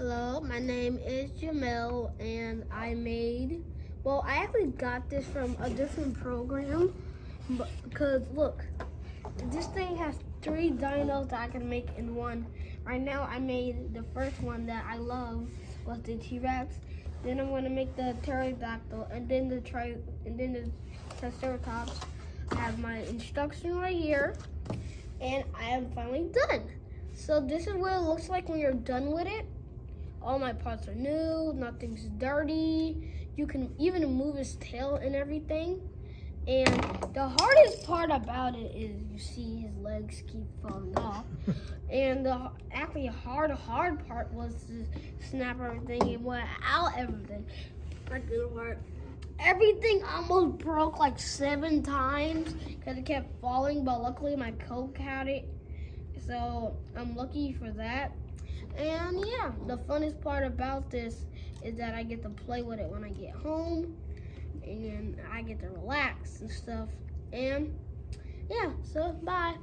Hello, my name is Jamel, and I actually got this from a different program, because look, this thing has 3 dinos that I can make in one. Right now, I made the first one that I love was the T-Rex. Then I'm gonna make the pterodactyl, and then the triceratops. I have my instruction right here, and I am finally done. So this is what it looks like when you're done with it. All my parts are new, nothing's dirty. You can even move his tail and everything. And the hardest part about it is you see his legs keep falling off. And the actually hard part was to snap everything and went out everything. Everything almost broke like 7 times because it kept falling, but luckily my Coke had it. So I'm lucky for that. And yeah, the funnest part about this is that I get to play with it when I get home, and I get to relax and stuff. And yeah, so bye.